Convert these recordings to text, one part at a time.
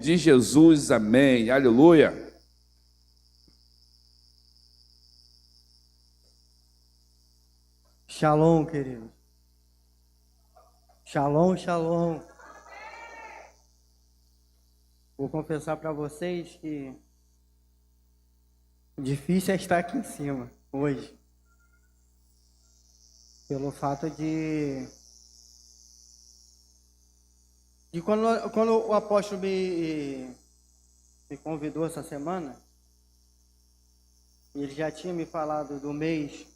de Jesus, amém, aleluia. Shalom, querido. Shalom, shalom. Vou confessar para vocês que difícil é estar aqui em cima hoje, pelo fato de quando o apóstolo me convidou essa semana, ele já tinha me falado do mês,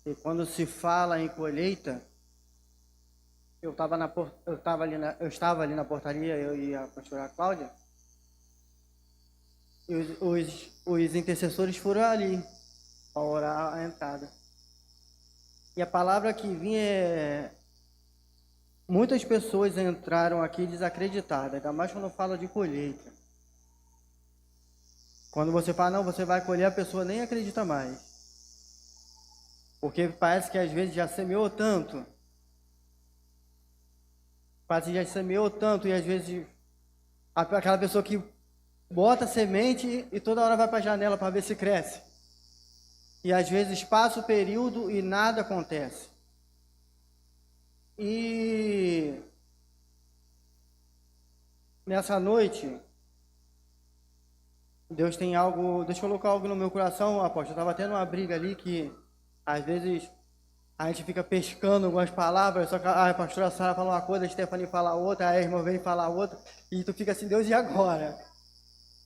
e quando se fala em colheita, eu estava ali na portaria, eu e a pastora Cláudia, e os intercessores foram ali para orar a entrada. E a palavra que vinha é: muitas pessoas entraram aqui desacreditadas, ainda mais quando fala de colheita. Quando você fala, não, você vai colher, a pessoa nem acredita mais. Porque parece que às vezes já semeou tanto. Parece que já semeou tanto e às vezes aquela pessoa que bota semente e toda hora vai para a janela para ver se cresce. E às vezes passa o período e nada acontece. E nessa noite, Deus tem algo, Deus colocou algo no meu coração, apóstolo. Eu estava tendo uma briga ali que às vezes a gente fica pescando algumas palavras, só que a pastora Sara fala uma coisa, a Stephanie fala outra, a irmã vem falar outra, e tu fica assim, Deus, e agora?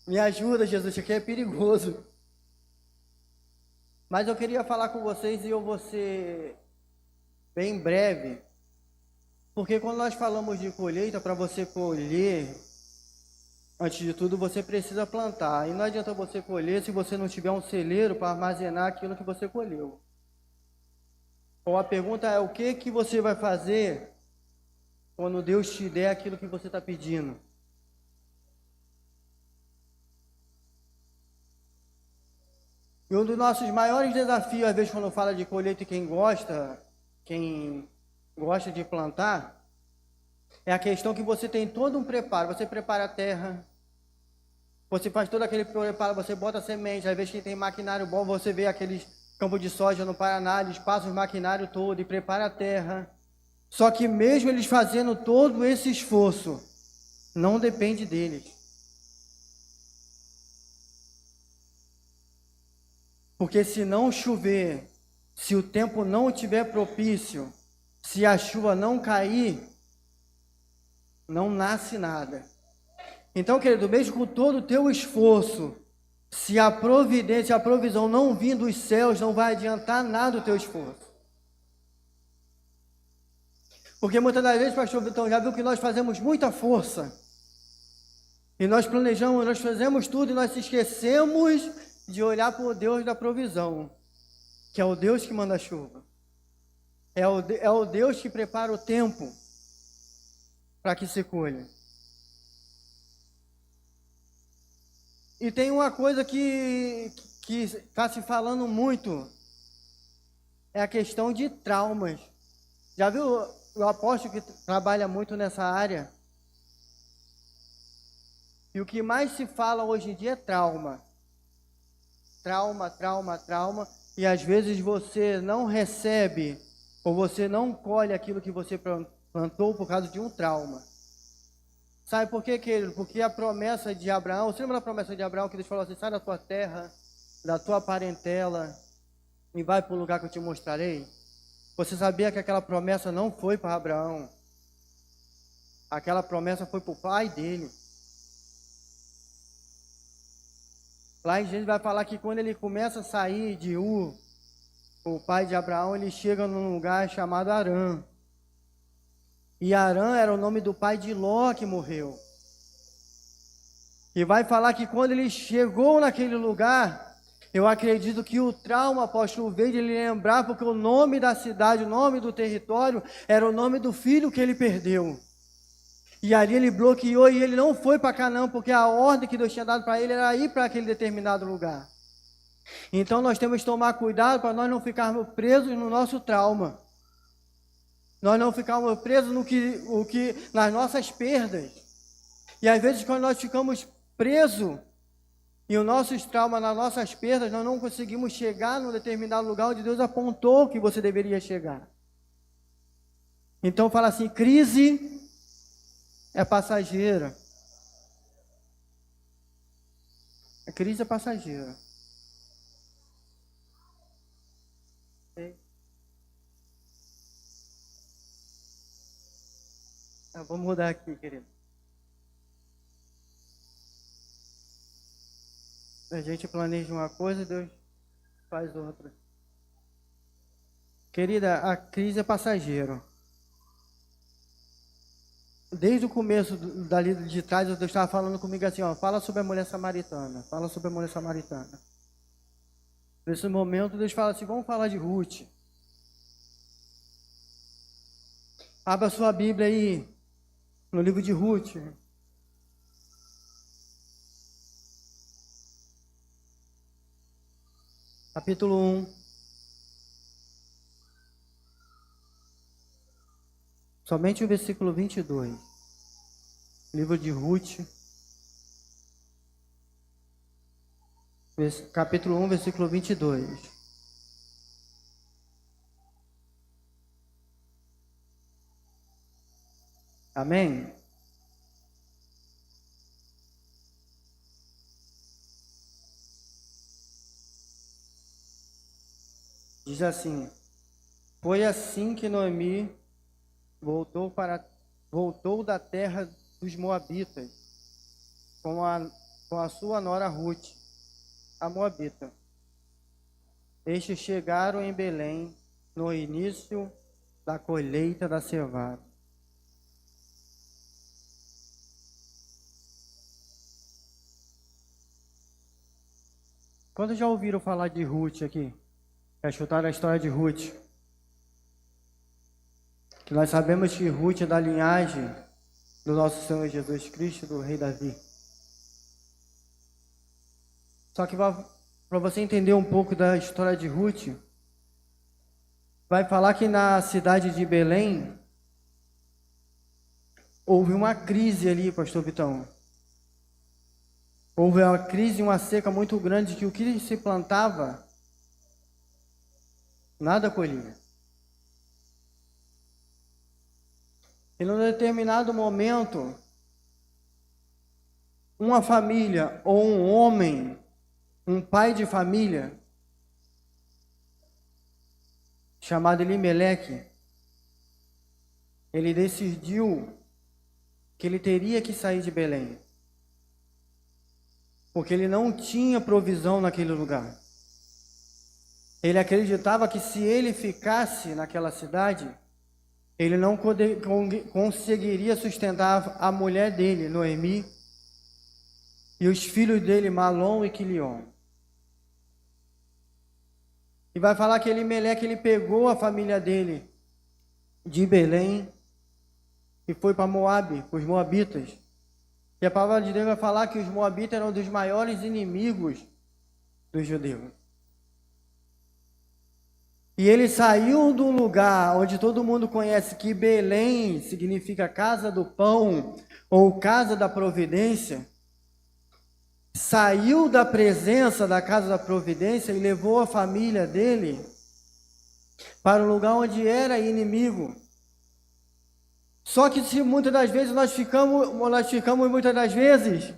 Me ajuda, Jesus, isso aqui é perigoso. Mas eu queria falar com vocês e eu vou ser bem breve, porque quando nós falamos de colheita, para você colher, antes de tudo você precisa plantar. E não adianta você colher se você não tiver um celeiro para armazenar aquilo que você colheu. Ou a pergunta é: o que você vai fazer quando Deus te der aquilo que você está pedindo? E um dos nossos maiores desafios, às vezes, quando fala de colheita, e quem gosta de plantar, é a questão que você tem todo um preparo. Você prepara a terra, você faz todo aquele preparo, você bota a semente. Às vezes, quem tem maquinário bom, você vê aqueles campos de soja no Paraná, eles passam o maquinário todo e preparam a terra. Só que mesmo eles fazendo todo esse esforço, não depende deles. Porque se não chover, se o tempo não estiver propício, se a chuva não cair, não nasce nada. Então, querido, mesmo com todo o teu esforço, se a providência, a provisão não vir dos céus, não vai adiantar nada o teu esforço. Porque muitas das vezes, pastor Vitão, já viu que nós fazemos muita força. E nós planejamos, nós fazemos tudo e nós esquecemos de olhar para o Deus da provisão, que é o Deus que manda a chuva. É o Deus que prepara o tempo para que se colha. E tem uma coisa que está se falando muito, é a questão de traumas. Já viu o apóstolo que trabalha muito nessa área? E o que mais se fala hoje em dia é trauma. Trauma. E às vezes você não recebe, ou você não colhe aquilo que você plantou por causa de um trauma. Sabe por quê, querido? Porque a promessa de Abraão, você lembra da promessa de Abraão que Deus falou assim: sai da tua terra, da tua parentela e vai para o lugar que eu te mostrarei? Você sabia que aquela promessa não foi para Abraão? Aquela promessa foi para o pai dele. Lá em Gênesis vai falar que quando ele começa a sair de Ur, o pai de Abraão, ele chega num lugar chamado Harã. E Harã era o nome do pai de Ló, que morreu. E vai falar que quando ele chegou naquele lugar, eu acredito que o trauma, apóstolo, veio de ele lembrar, porque o nome da cidade, o nome do território, era o nome do filho que ele perdeu. E ali ele bloqueou e ele não foi para Canaã, porque a ordem que Deus tinha dado para ele era ir para aquele determinado lugar. Então nós temos que tomar cuidado para nós não ficarmos presos no nosso trauma. Nós não ficarmos presos nas nossas perdas. E às vezes quando nós ficamos presos e os nossos traumas, nas nossas perdas, nós não conseguimos chegar num determinado lugar onde Deus apontou que você deveria chegar. Então fala assim, crise é passageira. A crise é passageira. Vou mudar aqui, querido. A gente planeja uma coisa, Deus faz outra. Querida, a crise é passageira. Desde o começo dali de trás, Deus estava falando comigo assim, ó, fala sobre a mulher samaritana, fala sobre a mulher samaritana. Nesse momento, Deus fala assim, vamos falar de Ruth. Abra a sua Bíblia aí, no livro de Ruth. Capítulo 1. Somente o versículo 22. Livro de Ruth. Capítulo 1, versículo 22. Amém? Diz assim, foi assim que Noemi voltou da terra dos Moabitas, com a sua nora Ruth, a Moabita. Estes chegaram em Belém no início da colheita da cevada. Quantos já ouviram falar de Ruth aqui? Já escutaram a história de Ruth? Que nós sabemos que Ruth é da linhagem do nosso Senhor Jesus Cristo, do rei Davi. Só que para você entender um pouco da história de Ruth, vai falar que na cidade de Belém houve uma crise ali, pastor Vitão. Houve uma crise, uma seca muito grande, que o que se plantava, nada colhia. E num determinado momento, uma família ou um homem, um pai de família, chamado Elimeleque, ele decidiu que ele teria que sair de Belém, porque ele não tinha provisão naquele lugar. Ele acreditava que se ele ficasse naquela cidade, ele não conseguiria sustentar a mulher dele, Noemi, e os filhos dele, Malom e Quilion. E vai falar que Elimeleque, ele pegou a família dele de Belém e foi para Moabe, para os Moabitas. E a palavra de Deus vai falar que os Moabitas eram dos maiores inimigos dos judeus. E ele saiu de um lugar onde todo mundo conhece que Belém significa casa do pão ou casa da providência. Saiu da presença da casa da providência e levou a família dele para um lugar onde era inimigo. Só que muitas das vezes nós ficamos muitas das vezes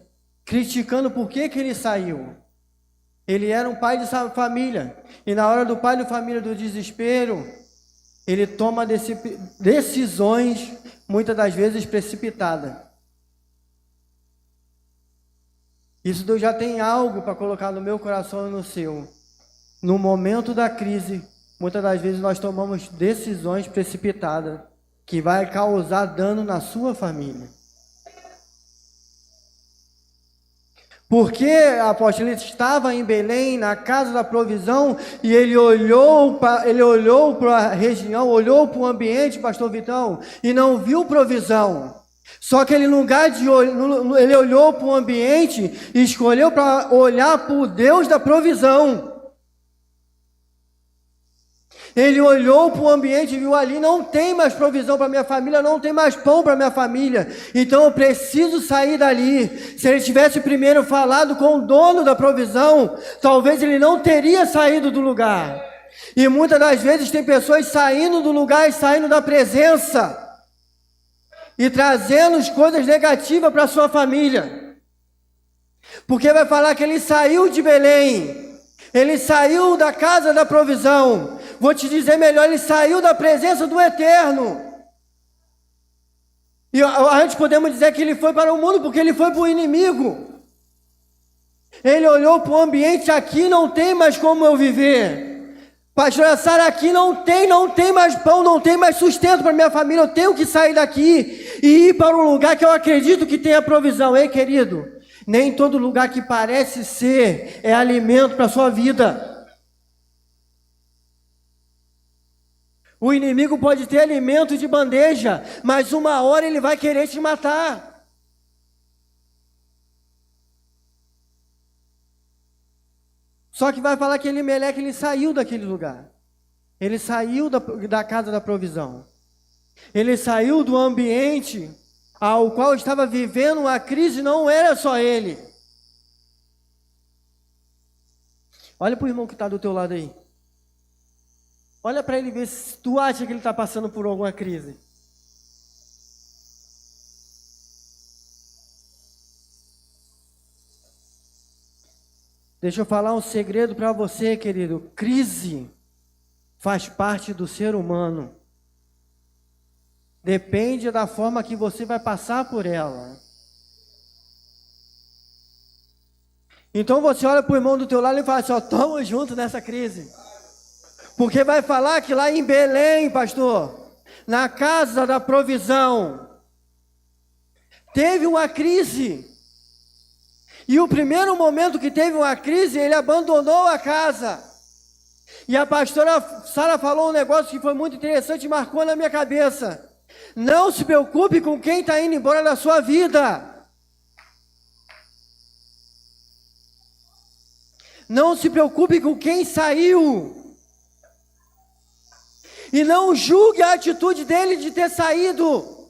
criticando por que ele saiu. Ele era um pai de família, e na hora do pai de família do desespero, ele toma decisões, muitas das vezes precipitadas. Isso Deus já tem algo para colocar no meu coração e no seu. No momento da crise, muitas das vezes nós tomamos decisões precipitadas, que vai causar dano na sua família. Porque, apóstolo, ele estava em Belém, na casa da provisão, e ele olhou para a região, olhou para o ambiente, pastor Vitão, e não viu provisão. Só que ele, no lugar de ele olhou para o ambiente e escolheu para olhar para o Deus da provisão. Ele olhou para o ambiente e viu ali, não tem mais provisão para minha família, não tem mais pão para minha família, então eu preciso sair dali. Se ele tivesse primeiro falado com o dono da provisão, talvez ele não teria saído do lugar. E muitas das vezes tem pessoas saindo do lugar e saindo da presença, e trazendo as coisas negativas para a sua família, porque vai falar que ele saiu de Belém, ele saiu da casa da provisão. Vou te dizer melhor, ele saiu da presença do Eterno. E a gente podemos dizer que ele foi para o mundo, porque ele foi para o inimigo. Ele olhou para o ambiente, aqui não tem mais como eu viver. Pastora Sara, aqui não tem mais pão, não tem mais sustento para minha família, eu tenho que sair daqui e ir para um lugar que eu acredito que tenha provisão. Ei, querido, nem todo lugar que parece ser é alimento para a sua vida. O inimigo pode ter alimento de bandeja, mas uma hora ele vai querer te matar. Só que vai falar que Elimeleque, ele saiu daquele lugar. Ele saiu da casa da provisão. Ele saiu do ambiente ao qual estava vivendo uma crise, não era só ele. Olha para o irmão que está do teu lado aí. Olha para ele ver se tu acha que ele está passando por alguma crise. Deixa eu falar um segredo para você, querido. Crise faz parte do ser humano. Depende da forma que você vai passar por ela. Então você olha para o irmão do teu lado e fala assim, ó, tamo junto nessa crise. Porque vai falar que lá em Belém, pastor, na casa da provisão, teve uma crise. E o primeiro momento que teve uma crise, ele abandonou a casa. E a pastora Sara falou um negócio que foi muito interessante e marcou na minha cabeça. Não se preocupe com quem está indo embora da sua vida. Não se preocupe com quem saiu. E não julgue a atitude dele de ter saído.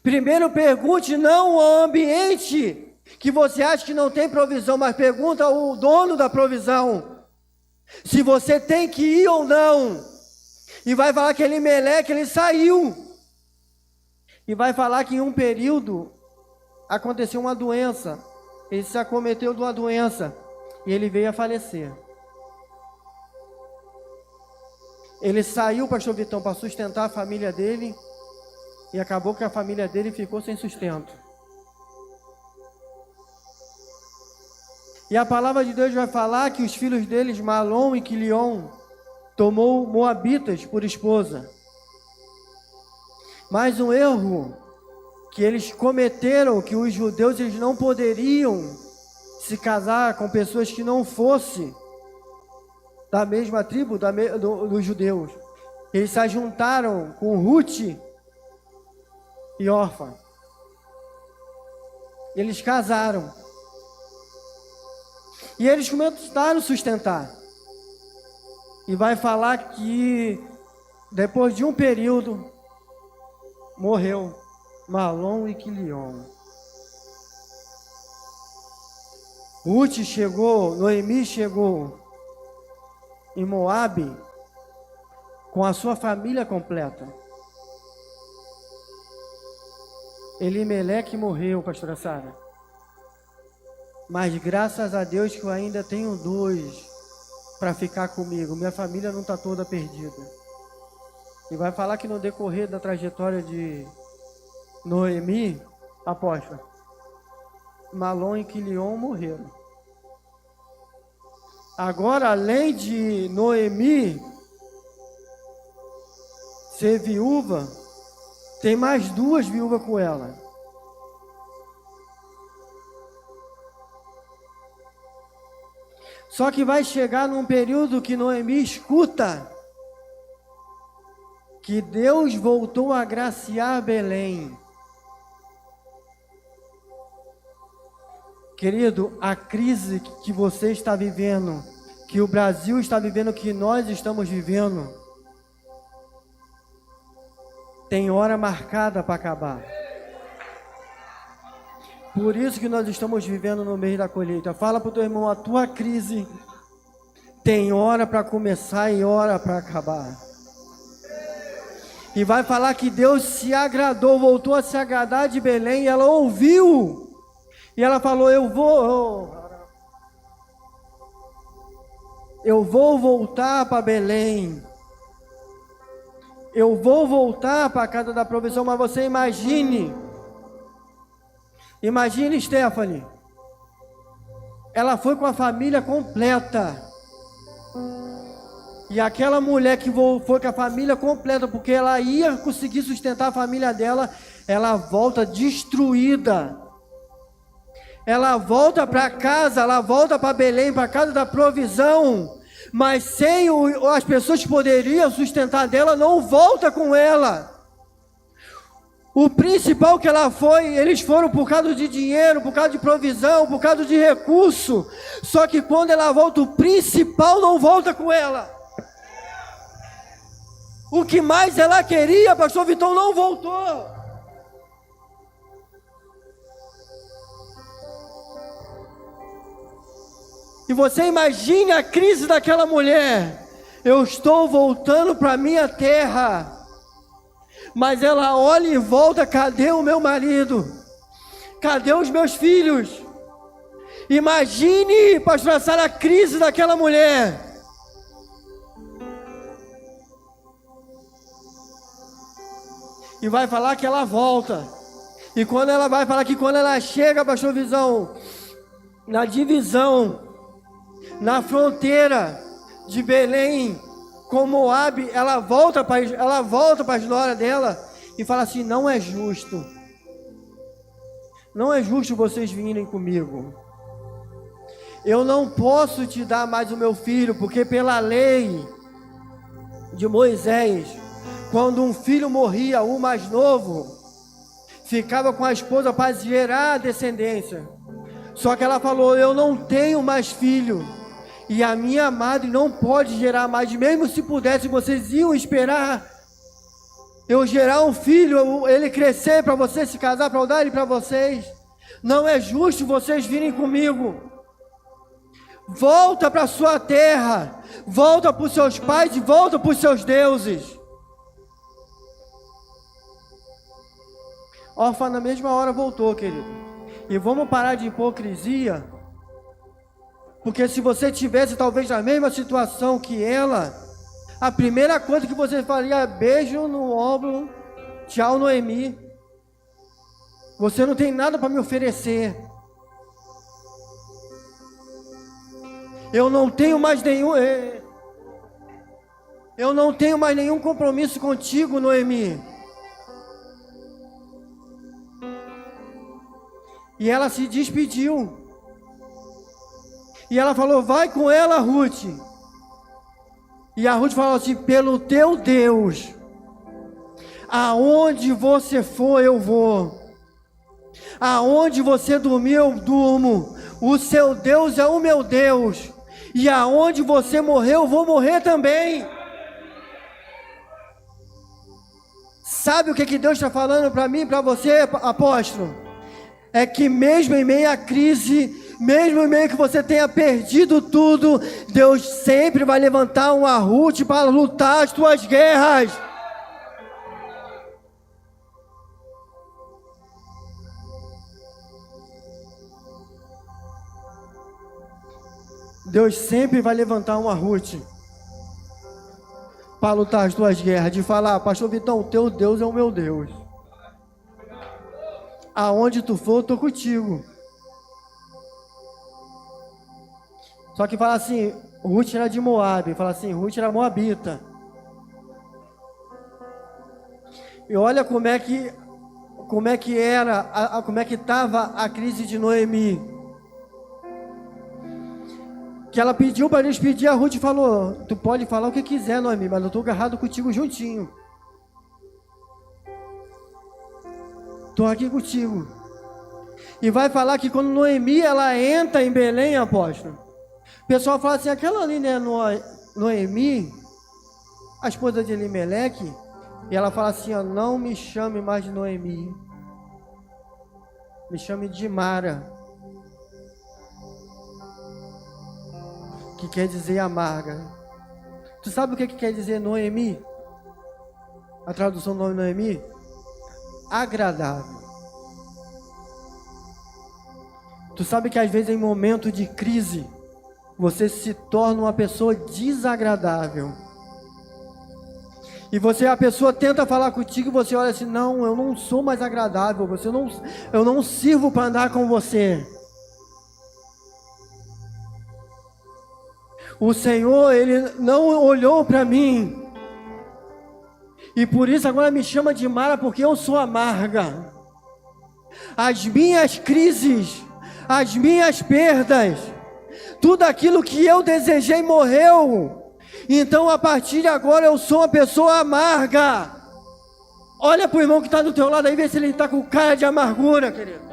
Primeiro pergunte não o ambiente que você acha que não tem provisão, mas pergunta ao dono da provisão se você tem que ir ou não. E vai falar que Elimeleque, ele saiu. E vai falar que em um período aconteceu uma doença. Ele se acometeu de uma doença e ele veio a falecer. Ele saiu, pastor Vitão, para sustentar a família dele, e acabou que a família dele ficou sem sustento. E a palavra de Deus vai falar que os filhos deles, Malom e Quilion, tomou moabitas por esposa. Mas um erro que eles cometeram, que os judeus eles não poderiam se casar com pessoas que não fossem da mesma tribo dos judeus. Eles se juntaram com Ruth e Orfa. Eles casaram. E eles começaram a sustentar. E vai falar que depois de um período morreu Malom e Quilion. Ruth chegou, Noemi chegou em Moabe com a sua família completa. Elimeleque morreu, pastora Sara. Mas graças a Deus que eu ainda tenho 2 para ficar comigo. Minha família não está toda perdida. E vai falar que no decorrer da trajetória de Noemi, apóstolo, Malom e Quilion morreram. Agora, além de Noemi ser viúva, tem mais 2 viúvas com ela. Só que vai chegar num período que Noemi escuta que Deus voltou a agraciar Belém. Querido, a crise que você está vivendo que o Brasil está vivendo, que nós estamos vivendo, tem hora marcada para acabar. Por isso que nós estamos vivendo no mês da colheita. Fala para o teu irmão, a tua crise tem hora para começar e hora para acabar. E vai falar que Deus se agradou, voltou a se agradar de Belém, e ela ouviu. E ela falou, eu vou voltar para Belém. Eu vou voltar para a casa da provisão. Mas você imagine, Stephanie, ela foi com a família completa. E aquela mulher que foi com a família completa, porque ela ia conseguir sustentar a família dela, ela volta destruída. Ela volta para casa, ela volta para Belém, para a casa da provisão, mas sem as pessoas que poderiam sustentar dela, não volta com ela. O principal que ela foi, eles foram por causa de dinheiro, por causa de provisão, por causa de recurso. Só que quando ela volta, o principal não volta com ela. O que mais ela queria, pastor Vitão, não voltou. E você imagine a crise daquela mulher. Eu estou voltando para minha terra. Mas ela olha e volta, cadê o meu marido? Cadê os meus filhos? Imagine, pastor Sara, a crise daquela mulher. E vai falar que ela volta. E quando ela vai falar que quando ela chega, pastor Visão, na divisão, na fronteira de Belém com Moabe, ela volta para a história dela e fala assim, não é justo. Não é justo vocês virem comigo. Eu não posso te dar mais o meu filho, porque pela lei de Moisés, quando um filho morria, o mais novo ficava com a esposa para gerar descendência. Só que ela falou, eu não tenho mais filho, e a minha madre não pode gerar mais. Mesmo se pudesse, vocês iam esperar eu gerar um filho, ele crescer para vocês se casar, para eu dar ele para vocês. Não é justo vocês virem comigo. Volta para a sua terra, volta para os seus pais e volta para os seus deuses. Órfã na mesma hora voltou, querido. E vamos parar de hipocrisia, porque se você tivesse talvez na mesma situação que ela, a primeira coisa que você faria é beijo no ombro, tchau Noemi. Você não tem nada para me oferecer. Eu não tenho mais nenhum compromisso contigo, Noemi. E ela se despediu. E ela falou, vai com ela, Ruth. E a Ruth falou assim, pelo teu Deus, aonde você for, eu vou. Aonde você dormir, eu durmo. O seu Deus é o meu Deus. E aonde você morrer, eu vou morrer também. Sabe o que Deus está falando para mim e para você, apóstolo? É que mesmo em meio à crise, mesmo em meio que você tenha perdido tudo, Deus sempre vai levantar uma Ruth para lutar as tuas guerras. Deus sempre vai levantar uma Ruth para lutar as tuas guerras, de falar, pastor Vitão, teu Deus é o meu Deus. Aonde tu for, eu estou contigo. Só que fala assim, Ruth era de Moabe, fala assim, Ruth era moabita. E olha como é que estava a crise de Noemi. Que ela pediu para eles pedir, a Ruth falou, tu pode falar o que quiser, Noemi, mas eu estou agarrado contigo juntinho. Estou aqui contigo. E vai falar que quando Noemi ela entra em Belém, apóstolo, O pessoal fala assim, aquela ali, né, Noemi, a esposa de Elimeleque, e ela fala assim, ó, não me chame mais de Noemi, me chame de Mara, que quer dizer amarga. Tu sabe o que quer dizer Noemi? A tradução do nome Noemi? Agradável. Tu sabe que às vezes em momento de crise, você se torna uma pessoa desagradável. E a pessoa tenta falar contigo e você olha assim, não, eu não sou mais agradável, eu não sirvo para andar com você. O Senhor, Ele não olhou para mim. E por isso agora me chama de Mara, porque eu sou amarga. As minhas crises, as minhas perdas, tudo aquilo que eu desejei morreu. Então a partir de agora eu sou uma pessoa amarga. Olha para o irmão que está do teu lado aí, vê se ele está com cara de amargura, querido.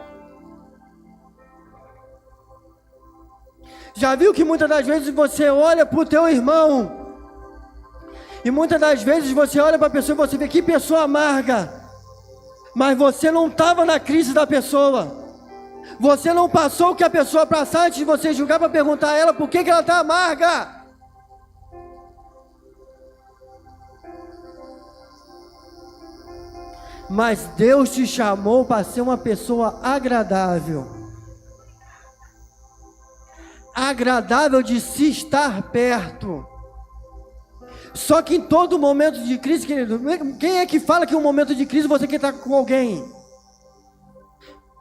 Já viu que muitas das vezes você olha para o teu irmão, e muitas das vezes você olha para a pessoa e você vê que pessoa amarga, mas você não estava na crise da pessoa, você não passou o que a pessoa passou antes de você julgar para perguntar a ela por que ela está amarga. Mas Deus te chamou para ser uma pessoa agradável. Agradável de se estar perto. Só que em todo momento de crise, querido, quem é que fala que em um momento de crise você quer estar com alguém?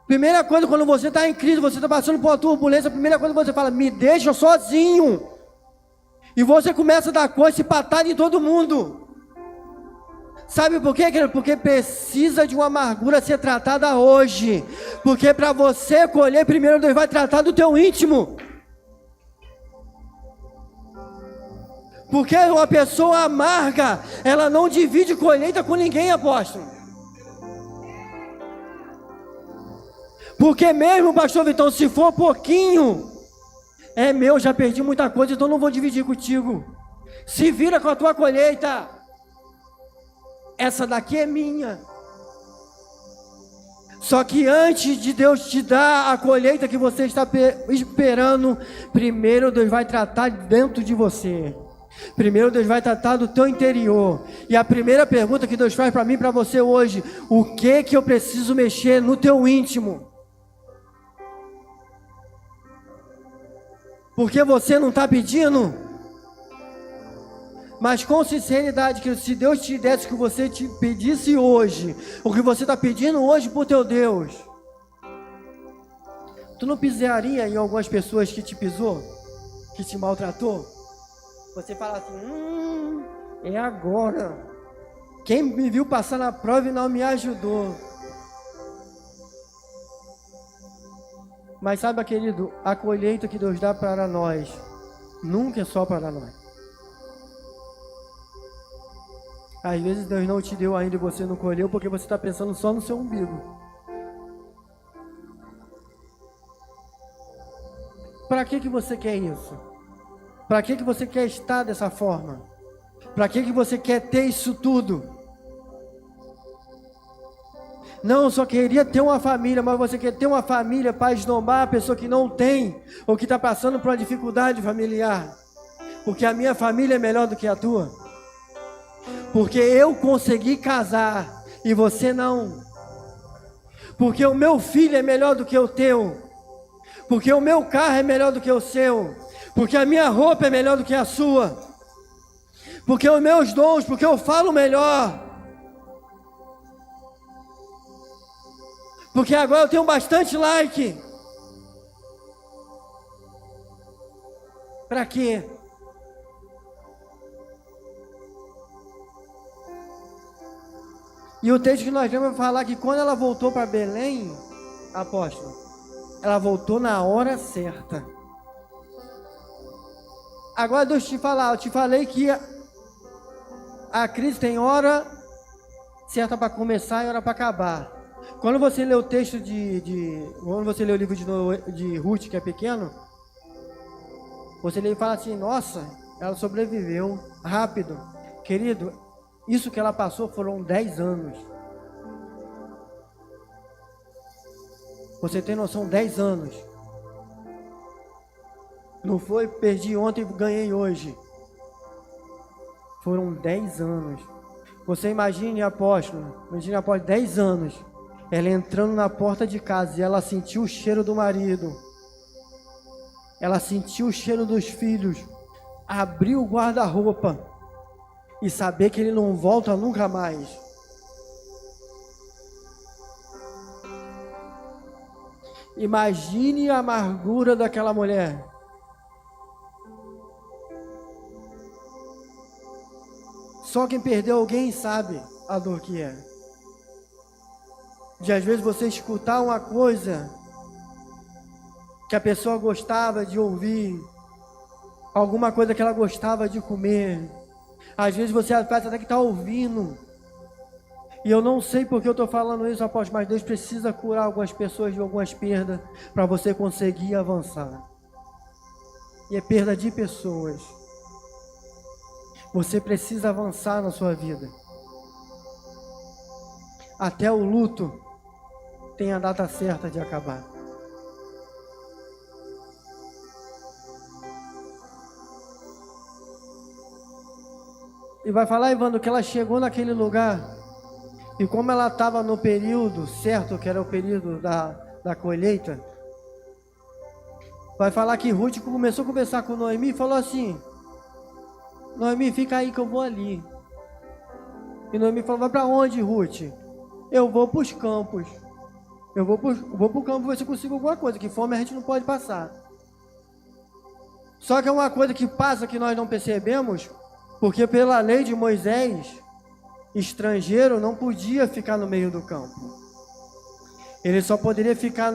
Primeira coisa, quando você está em crise, você está passando por uma turbulência, a primeira coisa que você fala, me deixa sozinho. E você começa a dar coisa, se patar em todo mundo. Sabe por quê, querido? Porque precisa de uma amargura ser tratada hoje. Porque para você colher, primeiro Deus vai tratar do teu íntimo. Porque uma pessoa amarga, ela não divide colheita com ninguém, apóstolo. Porque mesmo, pastor Vitão, se for pouquinho, é meu, já perdi muita coisa, então não vou dividir contigo. Se vira com a tua colheita. Essa daqui é minha. Só que antes de Deus te dar a colheita que você está esperando, primeiro Deus vai tratar dentro de você. Primeiro Deus vai tratar do teu interior. E a primeira pergunta que Deus faz para mim e para você hoje: o que eu preciso mexer no teu íntimo? Porque você não está pedindo? Mas com sinceridade, que se Deus te desse o que você te pedisse hoje, o que você está pedindo hoje para o teu Deus, tu não pisaria em algumas pessoas que te pisou, que te maltratou? Você fala assim, é agora. Quem me viu passar na prova e não me ajudou. Mas saiba, querido, a colheita que Deus dá para nós, nunca é só para nós. Às vezes Deus não te deu ainda e você não colheu porque você está pensando só no seu umbigo. Para que você quer isso? Para que você quer estar dessa forma? Para que você quer ter isso tudo? Não, eu só queria ter uma família, mas você quer ter uma família para esnomar a pessoa que não tem, ou que está passando por uma dificuldade familiar. Porque a minha família é melhor do que a tua. Porque eu consegui casar e você não. Porque o meu filho é melhor do que o teu. Porque o meu carro é melhor do que o seu. Porque a minha roupa é melhor do que a sua. Porque os meus dons, porque eu falo melhor. Porque agora eu tenho bastante like. Para quê? E o texto que nós vamos falar que quando ela voltou para Belém, apóstolo, ela voltou na hora certa. Agora deixa eu te falar, eu te falei que a crise tem certa para começar e hora para acabar. Quando você lê o texto quando você lê o livro de Ruth, que é pequeno, Você lê e fala assim, nossa, ela sobreviveu rápido. Querido, isso que ela passou foram 10 anos. Você tem noção, 10 anos. Não foi perdi ontem e ganhei hoje. Foram 10 anos. Você imagine, apóstolo, 10 anos. Ela entrando na porta de casa e ela sentiu o cheiro do marido. Ela sentiu o cheiro dos filhos. Abriu o guarda-roupa. E saber que ele não volta nunca mais. Imagine a amargura daquela mulher. Só quem perdeu alguém sabe a dor que é. De às vezes você escutar uma coisa que a pessoa gostava de ouvir, alguma coisa que ela gostava de comer. Às vezes você parece até que está ouvindo. E eu não sei porque eu estou falando isso, apóstolo, mas Deus precisa curar algumas pessoas de algumas perdas para você conseguir avançar. E é perda de pessoas. Você precisa avançar na sua vida. Até o luto tem a data certa de acabar. E vai falar, Evandro, que ela chegou naquele lugar e como ela estava no período certo, que era o período da colheita, vai falar que Ruth começou a conversar com Noemi e falou assim, Noemi, fica aí que eu vou ali. E Noemi falou, vai para onde, Ruth? Eu vou para os campos. Eu vou para o campo ver se eu consigo alguma coisa, que fome a gente não pode passar. Só que é uma coisa que passa que nós não percebemos, porque pela lei de Moisés, estrangeiro não podia ficar no meio do campo. Ele só poderia ficar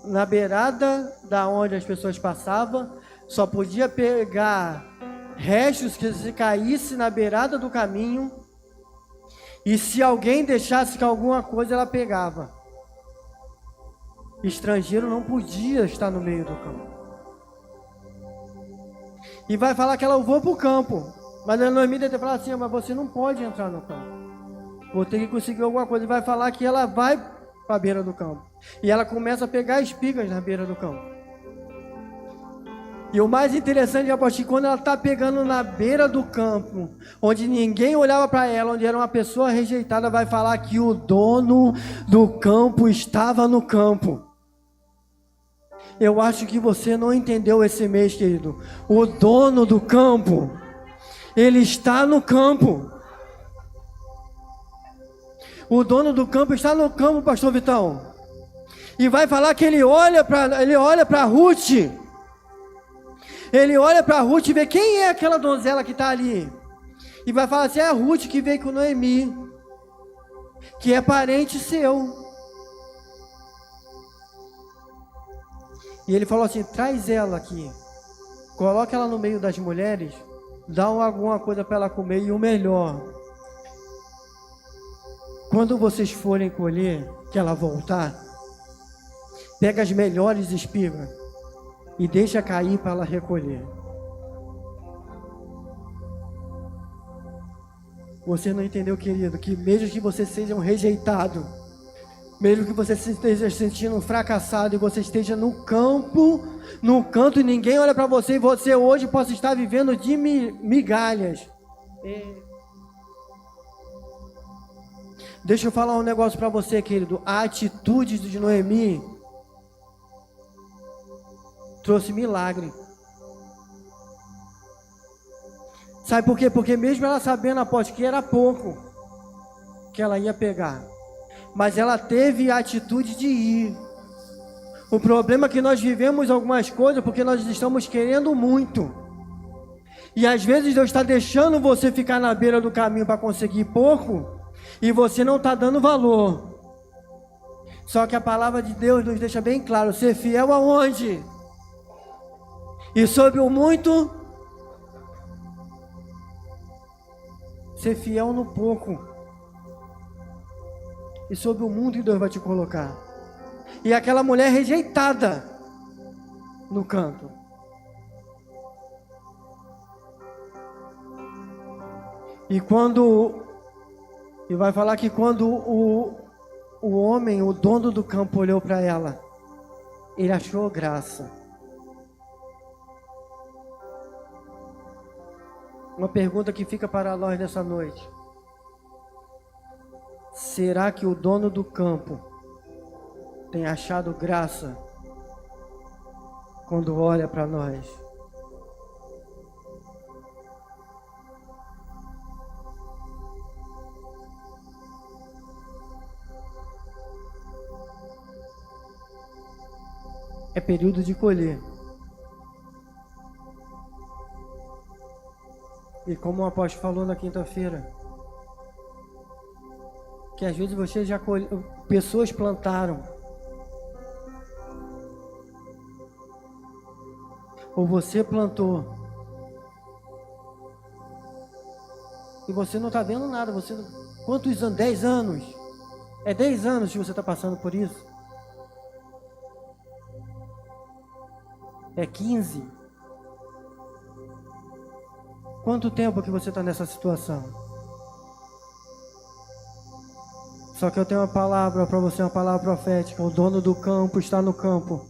na beirada da onde as pessoas passavam, só podia pegar restos que se caísse na beirada do caminho, e se alguém deixasse que alguma coisa ela pegava. Estrangeiro não podia estar no meio do campo. E vai falar que ela levou para o campo, mas a Noemi deve falar assim, mas você não pode entrar no campo, vou ter que conseguir alguma coisa. E vai falar que ela vai para a beira do campo, e ela começa a pegar espigas na beira do campo. E o mais interessante é que quando ela está pegando na beira do campo, onde ninguém olhava para ela, onde era uma pessoa rejeitada, vai falar que o dono do campo estava no campo. Eu acho que você não entendeu esse mês, querido. O dono do campo, ele está no campo. O dono do campo está no campo, pastor Vitão. E vai falar que ele olha para Ruth. Ele olha para Ruth e vê quem é aquela donzela que está ali. E vai falar assim, é a Ruth que veio com Noemi, que é parente seu. E ele falou assim, traz ela aqui, coloca ela no meio das mulheres, dá alguma coisa para ela comer, e o melhor, quando vocês forem colher, que ela voltar, pega as melhores espigas e deixa cair para ela recolher. Você não entendeu, querido, que mesmo que você seja um rejeitado, mesmo que você esteja se sentindo fracassado e você esteja no campo, no canto, e ninguém olha para você, e você hoje possa estar vivendo de migalhas. Deixa eu falar um negócio para você, querido. A atitude de Noemi trouxe milagre. Sabe por quê? Porque mesmo ela sabendo, apóstolo, que era pouco que ela ia pegar, mas ela teve a atitude de ir. O problema é que nós vivemos algumas coisas porque nós estamos querendo muito. E às vezes Deus está deixando você ficar na beira do caminho para conseguir pouco, e você não está dando valor. Só que a palavra de Deus nos deixa bem claro, ser fiel aonde? E sobre o muito, ser fiel no pouco. E sobre o mundo que Deus vai te colocar. E aquela mulher rejeitada no canto. E vai falar que quando o homem, o dono do campo, olhou para ela, ele achou graça. Uma pergunta que fica para nós nessa noite: será que o dono do campo tem achado graça quando olha para nós? É período de colher. E como o apóstolo falou na quinta-feira, que às vezes você já colheu, pessoas plantaram, ou você plantou, e você não está vendo nada. Quantos anos? 10 anos? É 10 anos que você está passando por isso? É 15? Quanto tempo que você está nessa situação? Só que eu tenho uma palavra para você, uma palavra profética. O dono do campo está no campo.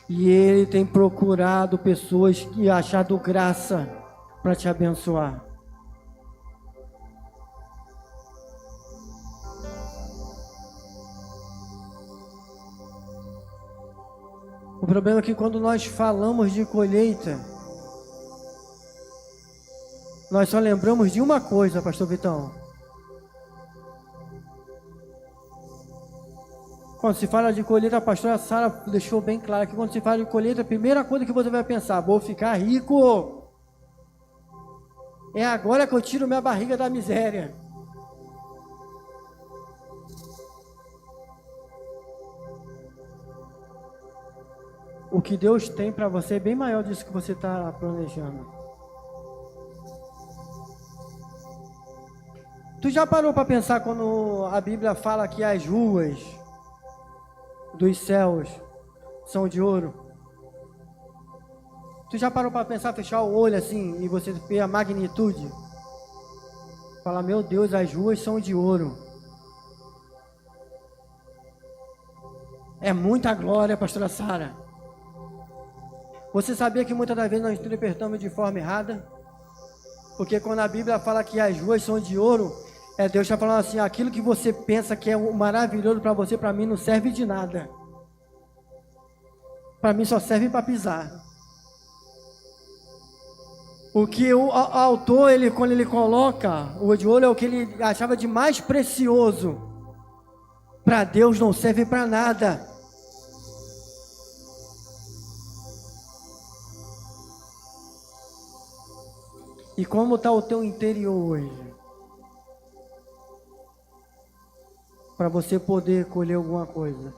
E ele tem procurado pessoas e achado graça para te abençoar. O problema é que quando nós falamos de colheita, nós só lembramos de uma coisa, pastor Vitão. Quando se fala de colheita, a pastora Sara deixou bem claro que quando se fala de colheita, a primeira coisa que você vai pensar: vou ficar rico. É agora que eu tiro minha barriga da miséria. O que Deus tem para você é bem maior disso que você está planejando. Tu já parou para pensar quando a Bíblia fala que as ruas dos céus são de ouro? Tu já parou para pensar, fechar o olho assim e você ver a magnitude? Fala: meu Deus, as ruas são de ouro. É muita glória, pastora Sara. Você sabia que muitas das vezes nós interpretamos de forma errada? Porque quando a Bíblia fala que as ruas são de ouro, Deus está falando assim: aquilo que você pensa que é maravilhoso para você, para mim não serve de nada. Para mim só serve para pisar. O que o autor, quando ele coloca o de ouro, é o que ele achava de mais precioso. Para Deus não serve para nada. E como está o teu interior hoje? Para você poder colher alguma coisa.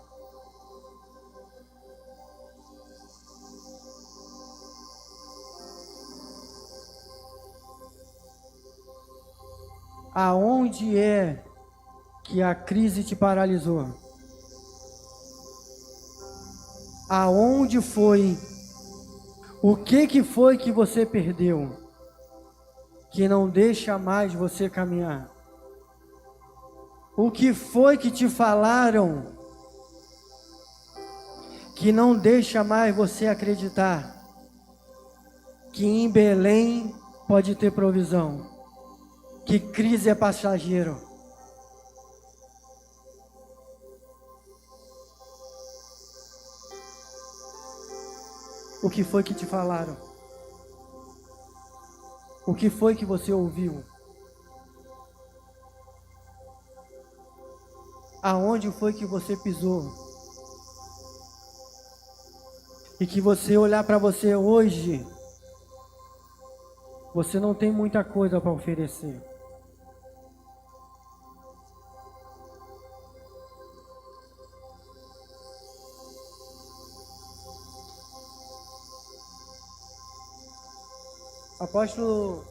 Aonde é que a crise te paralisou? Aonde foi? O que foi que você perdeu? Que não deixa mais você caminhar? O que foi que te falaram que não deixa mais você acreditar que em Belém pode ter provisão, que crise é passageiro? O que foi que te falaram? O que foi que você ouviu? Aonde foi que você pisou? E que você olhar para você hoje, você não tem muita coisa para oferecer. Apóstolo,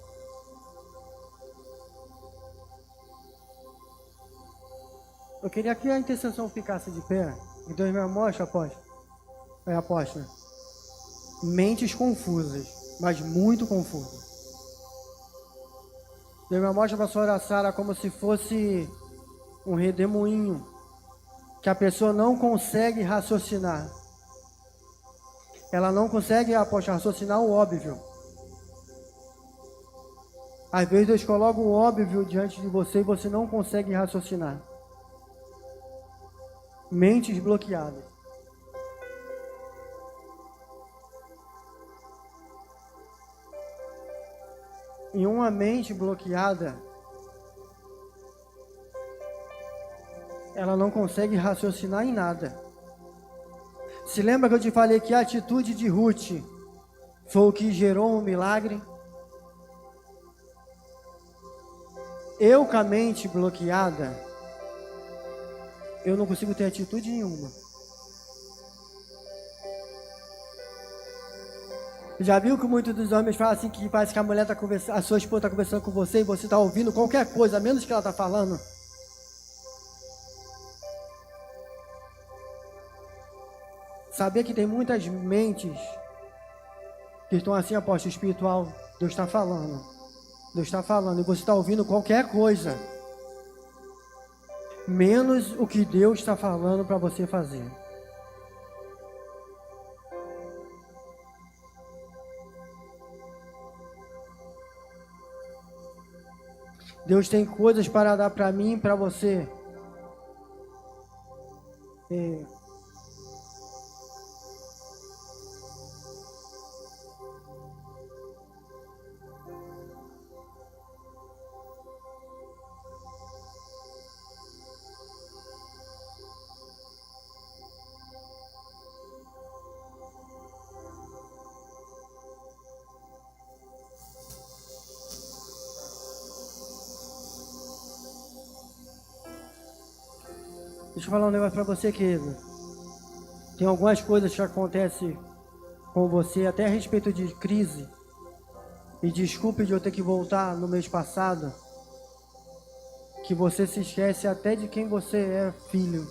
eu queria que a intercessão ficasse de pé. E Deus me mostra, apóstolo. Apóstolo. Mentes confusas, mas muito confusas. Deus me mostra para a senhora Sara como se fosse um redemoinho, que a pessoa não consegue raciocinar. Ela não consegue, apóstolo, raciocinar o óbvio. Às vezes Deus coloca o óbvio diante de você e você não consegue raciocinar. Mentes bloqueadas. Em uma mente bloqueada, ela não consegue raciocinar em nada. Se lembra que eu te falei que a atitude de Ruth foi o que gerou um milagre? Eu com a mente bloqueada, eu não consigo ter atitude nenhuma. Já viu que muitos dos homens falam assim, que parece que a mulher está conversando, a sua esposa está conversando com você e você está ouvindo qualquer coisa, menos que ela está falando? Saber que tem muitas mentes que estão assim, apóstolo espiritual, Deus está falando. Deus está falando e você está ouvindo qualquer coisa, menos o que Deus está falando para você fazer. Deus tem coisas para dar para mim e para você. Deixa eu falar um negócio para você, querido. Tem algumas coisas que acontecem com você, até a respeito de crise. E desculpe de eu ter que voltar no mês passado, que você se esquece até de quem você é filho.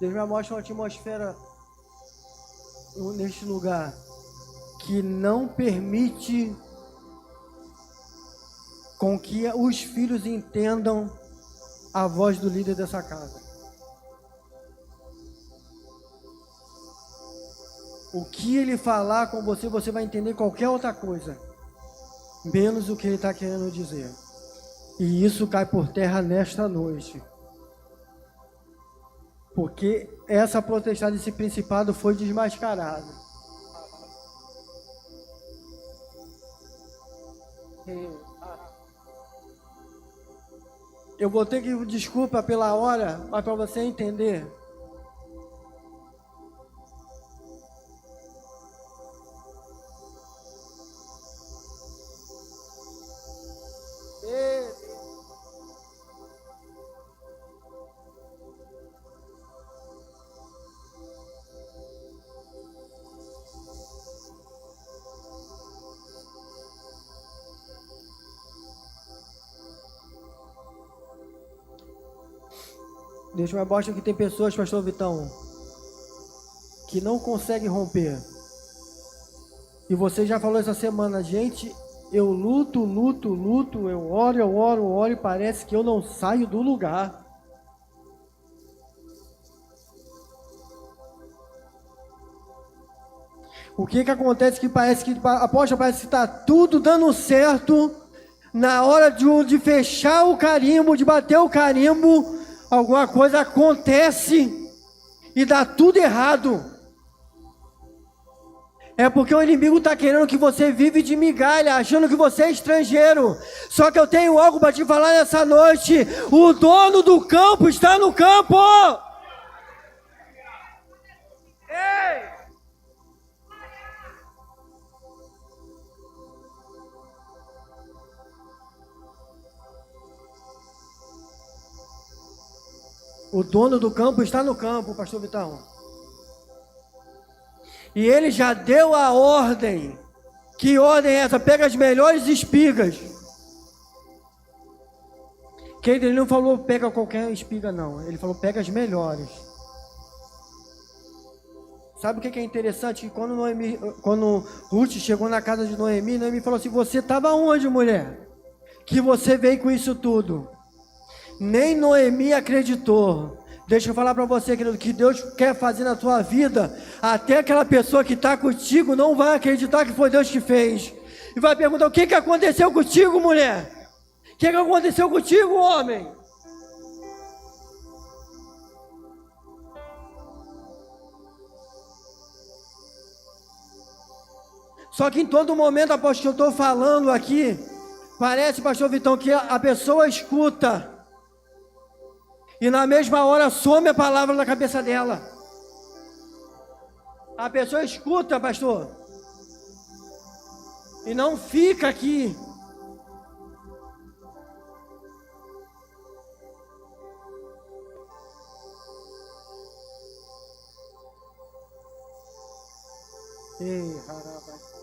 Deus me mostra uma atmosfera neste lugar que não permite com que os filhos entendam a voz do líder dessa casa. O que ele falar com você, você vai entender qualquer outra coisa, menos o que ele está querendo dizer. E isso cai por terra nesta noite. Porque essa potestade, esse principado foi desmascarado. Eu vou ter que, desculpa pela hora, mas para você entender. Deus me mostra que tem pessoas, pastor Vitão, que não conseguem romper. E você já falou essa semana, gente, eu luto, eu oro e parece que eu não saio do lugar. O que acontece que parece que, apóstolo, parece que está tudo dando certo, na hora de fechar o carimbo, de bater o carimbo, alguma coisa acontece e dá tudo errado. É porque o inimigo está querendo que você vive de migalha, achando que você é estrangeiro. Só que eu tenho algo para te falar nessa noite. O dono do campo está no campo. Ei! O dono do campo está no campo, pastor Vitão. E ele já deu a ordem. Que ordem é essa? Pega as melhores espigas. Que ele não falou pega qualquer espiga, não. Ele falou pega as melhores. Sabe o que é interessante? Quando Ruth chegou na casa de Noemi, Noemi falou assim: você estava onde, mulher? Que você veio com isso tudo. Nem Noemi acreditou. Deixa eu falar para você, querido, que Deus quer fazer na tua vida. Até aquela pessoa que está contigo não vai acreditar que foi Deus que fez. E vai perguntar: o que aconteceu contigo, mulher? O que aconteceu contigo, homem? Só que em todo momento, após que eu estou falando aqui, parece, pastor Vitão, que a pessoa escuta e na mesma hora some a palavra na cabeça dela. A pessoa escuta, pastor, e não fica aqui. Ei, rapaz.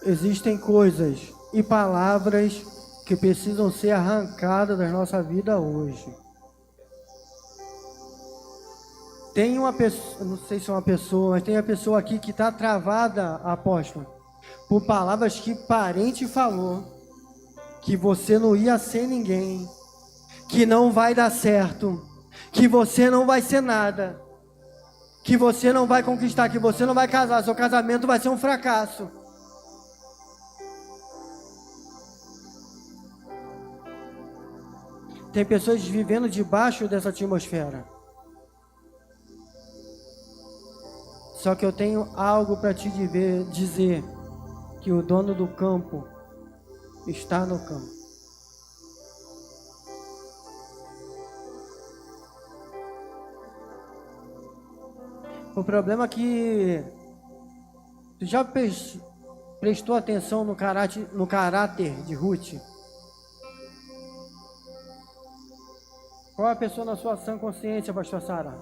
Existem coisas e palavras que precisam ser arrancadas da nossa vida hoje. Tem uma pessoa, não sei se é uma pessoa, mas tem a pessoa aqui que está travada, apóstolo, por palavras que parente falou, que você não ia ser ninguém, que não vai dar certo, que você não vai ser nada, que você não vai conquistar, que você não vai casar, seu casamento vai ser um fracasso. Tem pessoas vivendo debaixo dessa atmosfera. Só que eu tenho algo para te dizer, que o dono do campo está no campo. O problema é que tu já prestou atenção no caráter de Ruth? Qual é a pessoa na sua sã consciência, pastor Sara?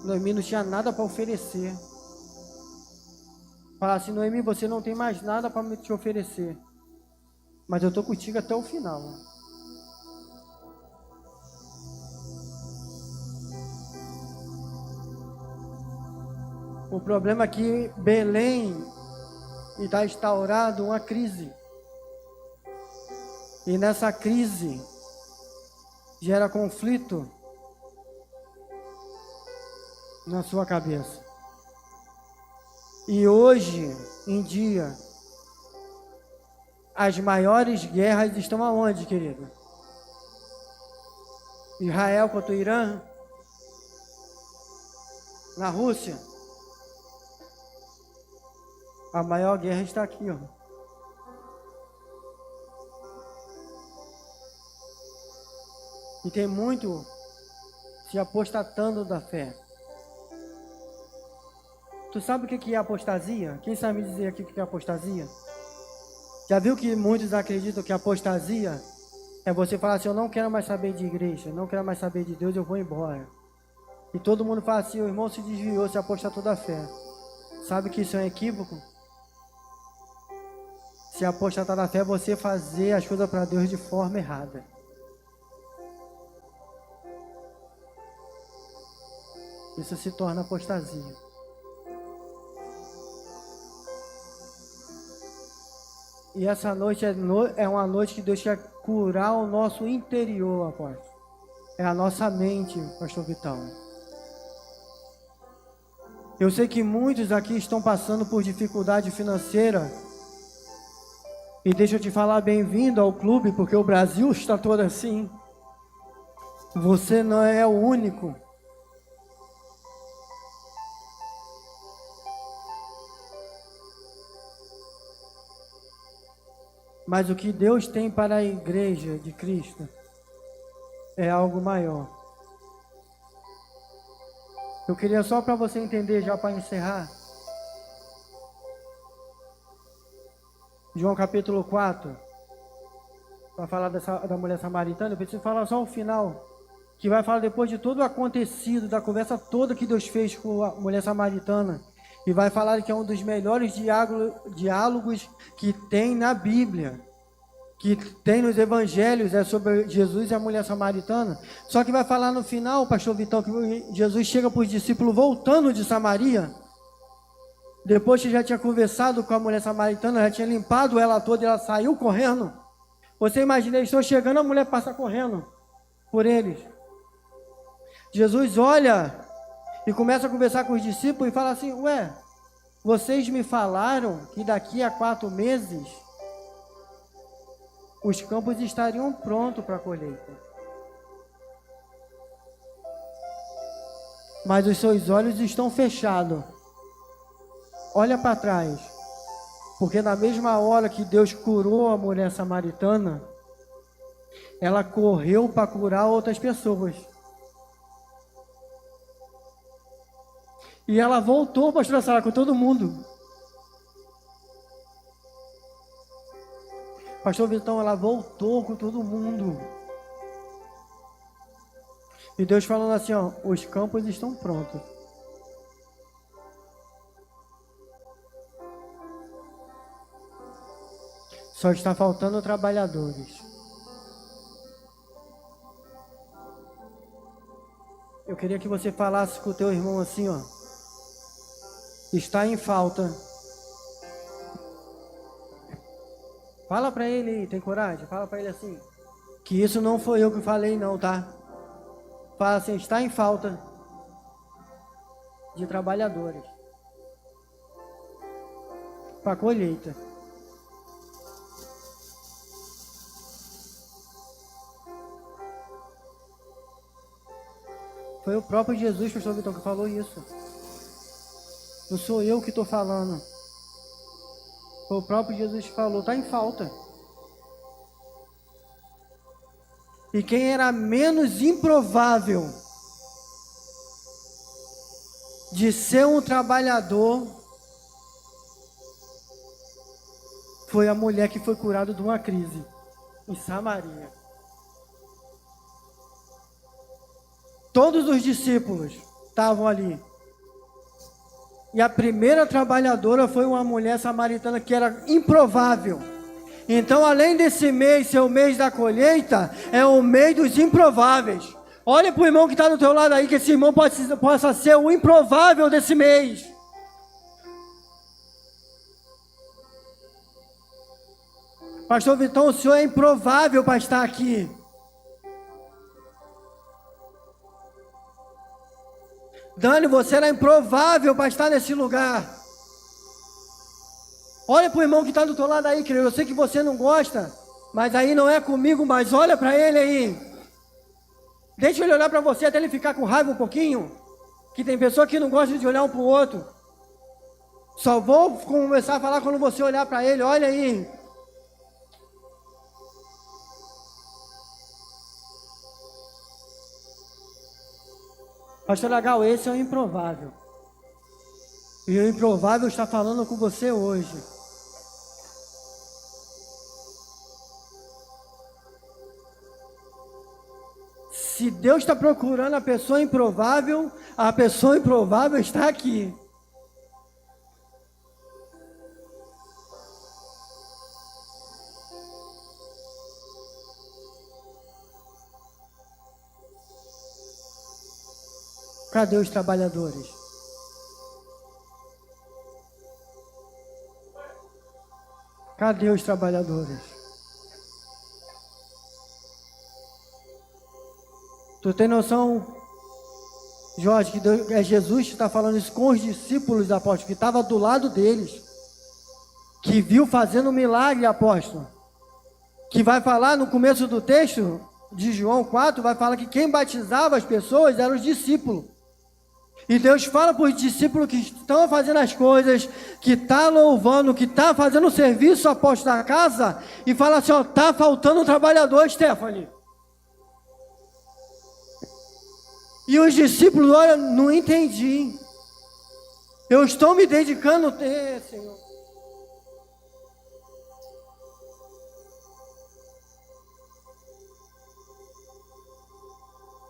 Noemi não tinha nada para oferecer. Fala assim: Noemi, você não tem mais nada para te oferecer, mas eu estou contigo até o final. O problema é que Belém está instaurado uma crise. E nessa crise gera conflito na sua cabeça. E hoje em dia, as maiores guerras estão aonde, querido? Israel contra o Irã? Na Rússia? A maior guerra está aqui, ó. E tem muito se apostatando da fé. Tu sabe o que é apostasia? Quem sabe me dizer aqui o que é apostasia? Já viu que muitos acreditam que apostasia é você falar assim: eu não quero mais saber de igreja, não quero mais saber de Deus, eu vou embora. E todo mundo fala assim: o irmão se desviou, se apostatou da fé. Sabe que isso é um equívoco? Se apostatar da fé é você fazer as coisas para Deus de forma errada. Isso se torna apostasia. E essa noite é uma noite que Deus quer curar o nosso interior, apóstolo. É a nossa mente, pastor Vitão. Eu sei que muitos aqui estão passando por dificuldade financeira. E deixa eu te falar, bem-vindo ao clube, porque o Brasil está todo assim. Você não é o único. Mas o que Deus tem para a igreja de Cristo é algo maior. Eu queria só para você entender, já para encerrar, João capítulo 4, para falar da mulher samaritana, eu preciso falar só o final, que vai falar depois de todo o acontecido, da conversa toda que Deus fez com a mulher samaritana, e vai falar que é um dos melhores diálogos que tem na Bíblia, que tem nos evangelhos, é sobre Jesus e a mulher samaritana. Só que vai falar no final, pastor Vitão, que Jesus chega para os discípulos voltando de Samaria, depois que já tinha conversado com a mulher samaritana, já tinha limpado ela toda e ela saiu correndo. Você imagina, eles estão chegando, a mulher passa correndo por eles. Jesus olha e começa a conversar com os discípulos e fala assim: ué, vocês me falaram que daqui a 4 meses os campos estariam prontos para a colheita, mas os seus olhos estão fechados. Olha para trás, porque na mesma hora que Deus curou a mulher samaritana, ela correu para curar outras pessoas. E ela voltou, pastora Sara, com todo mundo. Pastor Vitão, ela voltou com todo mundo. E Deus falando assim, ó, os campos estão prontos. Só está faltando trabalhadores. Eu queria que você falasse com o teu irmão assim, ó. Está em falta. Fala para ele aí, tem coragem? Fala para ele assim. Que isso não foi eu que falei não, tá? Fala assim, está em falta de trabalhadores para a colheita. Foi o próprio Jesus, pastor Vitão, que falou isso. Não sou eu que estou falando. Foi o próprio Jesus que falou, está em falta. E quem era menos improvável de ser um trabalhador foi a mulher que foi curada de uma crise em Samaria. Todos os discípulos estavam ali. E a primeira trabalhadora foi uma mulher samaritana que era improvável. Então, além desse mês ser o mês da colheita, é o mês dos improváveis. Olha para o irmão que está do teu lado aí, que esse irmão possa ser o improvável desse mês. Pastor Vitão, o senhor é improvável para estar aqui. Dani, você era improvável para estar nesse lugar. Olha para o irmão que está do teu lado aí, querido. Eu sei que você não gosta, mas aí não é comigo, mas olha para ele aí. Deixa ele olhar para você até ele ficar com raiva um pouquinho. Que tem pessoa que não gosta de olhar um para o outro. Só vou começar a falar quando você olhar para ele. Olha aí. Pastor Legal, esse é o improvável. E o improvável está falando com você hoje. Se Deus está procurando a pessoa improvável está aqui. Cadê os trabalhadores? Cadê os trabalhadores? Tu tem noção, Jorge, que é Jesus que está falando isso com os discípulos da apóstolo, que estava do lado deles, que viu fazendo um milagre, apóstolo, que vai falar no começo do texto de João 4, vai falar que quem batizava as pessoas eram os discípulos. E Deus fala para os discípulos que estão fazendo as coisas, que está louvando, que está fazendo o serviço apóstolo da casa, e fala assim, ó, está faltando um trabalhador, Stephanie. E os discípulos, olha, não entendi. Eu estou me dedicando, Senhor.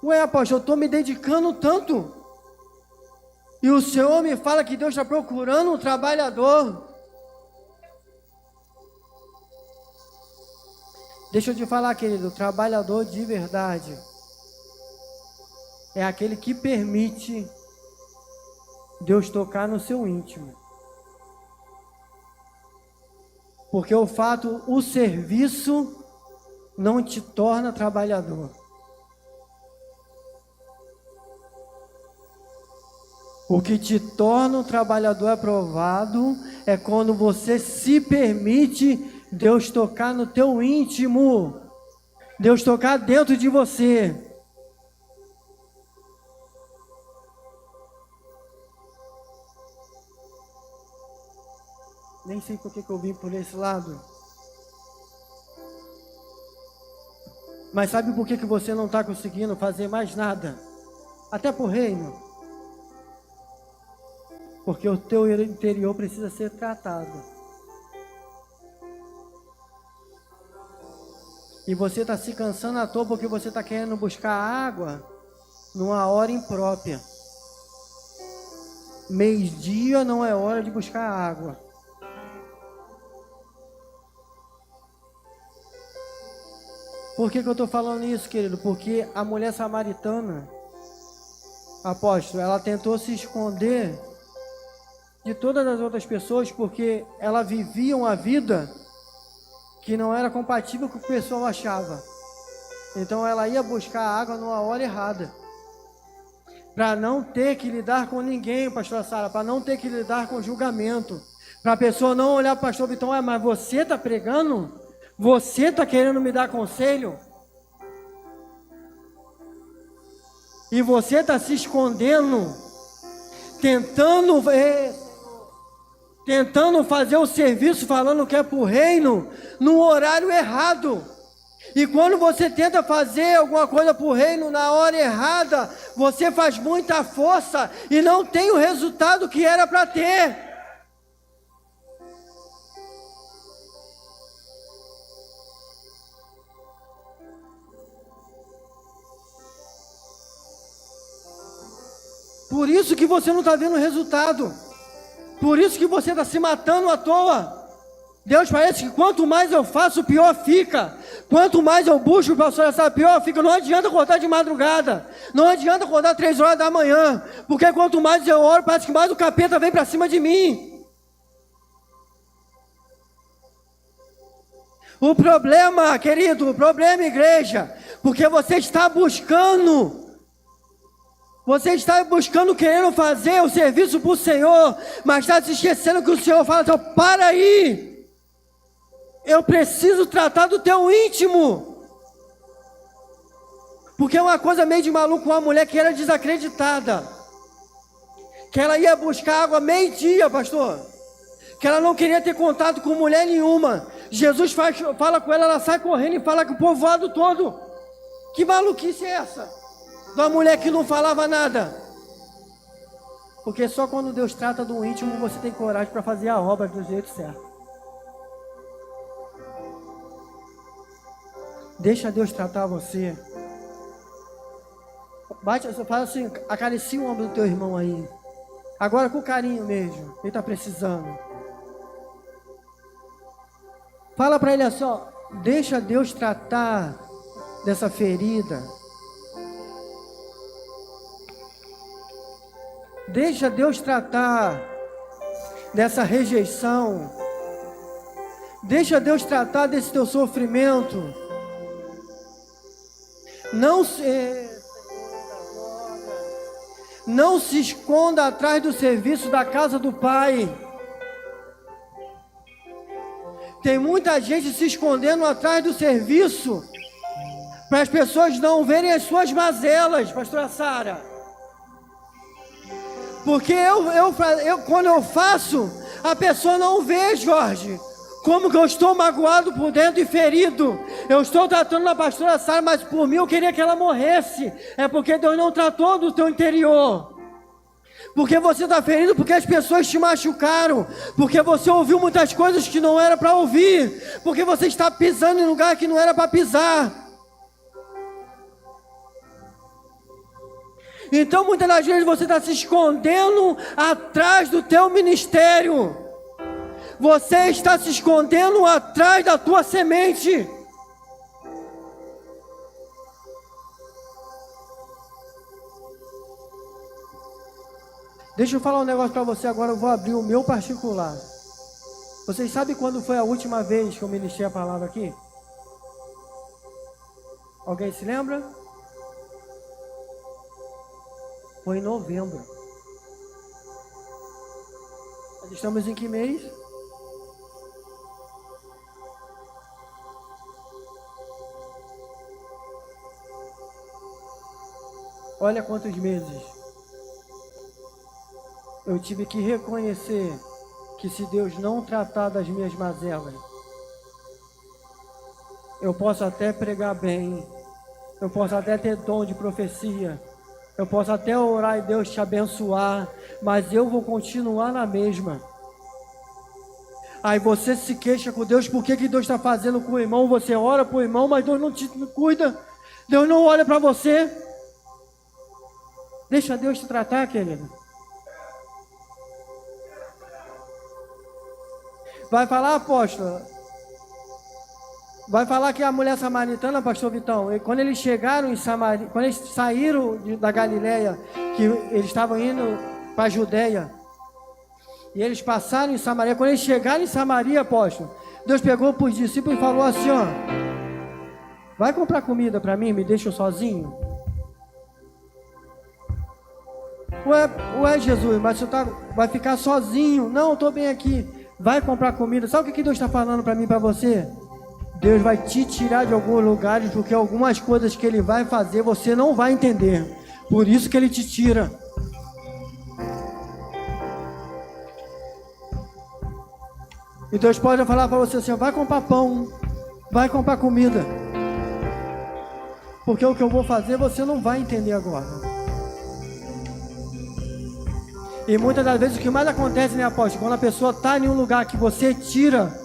Ué, apóstolo, eu estou me dedicando tanto. E o Senhor me fala que Deus está procurando um trabalhador. Deixa eu te falar, querido, o trabalhador de verdade é aquele que permite Deus tocar no seu íntimo. Porque o serviço não te torna trabalhador. O que te torna um trabalhador aprovado é quando você se permite Deus tocar no teu íntimo, Deus tocar dentro de você. Nem sei por que eu vim por esse lado. Mas sabe por que você não está conseguindo fazer mais nada? Até por reino. Porque o teu interior precisa ser tratado. E você está se cansando à toa porque você está querendo buscar água numa hora imprópria. Meio-dia não é hora de buscar água. Por que eu estou falando isso, querido? Porque a mulher samaritana, apóstolo, ela tentou se esconder de todas as outras pessoas porque ela vivia uma vida que não era compatível com o que o pessoal achava. Então ela ia buscar água numa hora errada, para não ter que lidar com ninguém, pastora Sara, para não ter que lidar com julgamento, para a pessoa não olhar para o pastor Vitão, mas você está pregando? Você está querendo me dar conselho? E você está se escondendo, tentando fazer o serviço, falando que é para o reino, no horário errado. E quando você tenta fazer alguma coisa para o reino na hora errada, você faz muita força e não tem o resultado que era para ter. Por isso que você não está vendo o resultado. Por isso que você está se matando à toa. Deus parece que quanto mais eu faço, pior fica. Quanto mais eu busco, pastor, pior fica. Não adianta acordar de madrugada. Não adianta acordar 3 horas da manhã. Porque quanto mais eu oro, parece que mais o capeta vem para cima de mim. O problema, querido, o problema, igreja, porque você está buscando, querendo fazer o serviço para o Senhor, mas está se esquecendo que o Senhor fala, então, para aí, eu preciso tratar do teu íntimo, porque é uma coisa meio de maluco, uma mulher que era desacreditada, que ela ia buscar água meio-dia, pastor, que ela não queria ter contato com mulher nenhuma, Jesus fala com ela, ela sai correndo e fala com o povoado todo. Que maluquice é essa? De uma mulher que não falava nada. Porque só quando Deus trata do íntimo, você tem coragem para fazer a obra do jeito certo. Deixa Deus tratar você. Fala assim, acaricia o ombro do teu irmão aí. Agora com carinho mesmo, ele está precisando. Fala para ele assim, ó, deixa Deus tratar dessa ferida. Deixa Deus tratar dessa rejeição. Deixa Deus tratar desse teu sofrimento. Não se esconda atrás do serviço da casa do Pai. Tem muita gente se escondendo atrás do serviço para as pessoas não verem as suas mazelas, pastora Sara. Porque quando eu faço, a pessoa não vê, Jorge, como que eu estou magoado por dentro e ferido. Eu estou tratando a pastora Sara, mas por mim eu queria que ela morresse. É porque Deus não tratou do teu interior. Porque você está ferido, porque as pessoas te machucaram, porque você ouviu muitas coisas que não era para ouvir, porque você está pisando em lugar que não era para pisar. Então muitas das vezes você está se escondendo atrás do teu ministério. Você está se escondendo atrás da tua semente. Deixa eu falar um negócio para você agora, eu vou abrir o meu particular. Vocês sabem quando foi a última vez que eu ministrei a palavra aqui? Alguém se lembra? Foi em novembro. Nós estamos em que mês? Olha quantos meses. Eu tive que reconhecer que se Deus não tratar das minhas mazelas, eu posso até pregar bem, eu posso até ter dom de profecia, eu posso até orar e Deus te abençoar, mas eu vou continuar na mesma. Aí você se queixa com Deus, por que Deus está fazendo com o irmão? Você ora para o irmão, mas Deus não te cuida, Deus não olha para você. Deixa Deus te tratar, querido. Vai falar, apóstolo, vai falar que a mulher samaritana, pastor Vitão, quando eles chegaram em Samaria, quando eles saíram da Galileia, que eles estavam indo para a Judeia, e eles passaram em Samaria, quando eles chegaram em Samaria, apóstolo, Deus pegou para os discípulos e falou assim, ó, vai comprar comida para mim, me deixa sozinho? Ué, Jesus, mas você vai ficar sozinho? Não, eu estou bem aqui. Vai comprar comida. Sabe o que Deus está falando para mim e para você? Deus vai te tirar de alguns lugares, porque algumas coisas que Ele vai fazer você não vai entender. Por isso que Ele te tira. E Deus pode falar para você assim, vai comprar pão, vai comprar comida. Porque o que eu vou fazer você não vai entender agora. E muitas das vezes o que mais acontece, né, apóstolo? Quando a pessoa está em um lugar que você tira,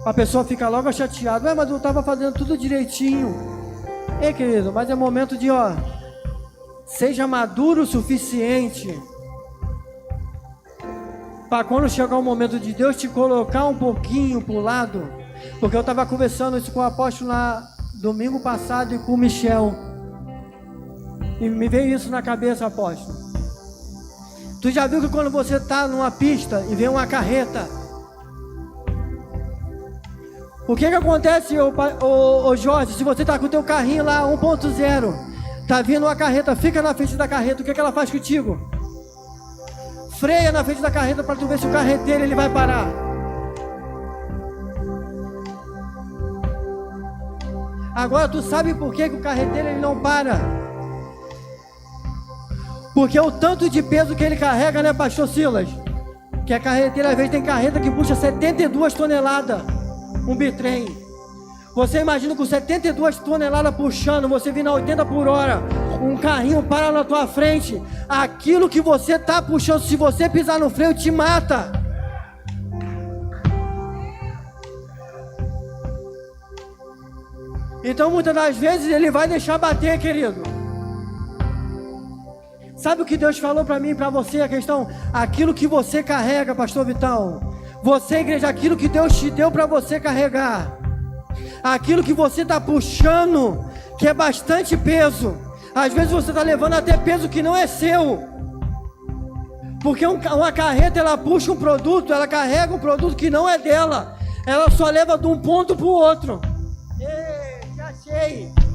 a pessoa fica logo chateada. Mas eu estava fazendo tudo direitinho. Ei, querido, mas é momento de, seja maduro o suficiente para quando chegar o momento de Deus te colocar um pouquinho para o lado. Porque eu estava conversando isso com o apóstolo domingo passado e com o Michel. E me veio isso na cabeça, apóstolo. Tu já viu que quando você está numa pista e vem uma carreta, o que acontece, ô Jorge, se você está com o teu carrinho lá 1.0, tá vindo uma carreta, fica na frente da carreta, o que ela faz contigo? Freia na frente da carreta para tu ver se o carreteiro ele vai parar. Agora tu sabe por que o carreteiro ele não para? Porque o tanto de peso que ele carrega, né, pastor Silas? Que a carreteira, às vezes tem carreta que puxa 72 toneladas, um bitrem. Você imagina com 72 toneladas puxando, você vindo a 80 por hora, um carrinho para na tua frente, aquilo que você está puxando, se você pisar no freio, te mata. Então muitas das vezes ele vai deixar bater, querido. Sabe o que Deus falou para mim e para você? A questão, aquilo que você carrega, pastor Vitão. Você, igreja, aquilo que Deus te deu para você carregar. Aquilo que você está puxando, que é bastante peso. Às vezes você está levando até peso que não é seu. Porque uma carreta, ela puxa um produto, ela carrega um produto que não é dela. Ela só leva de um ponto para o outro. Ei, já achei.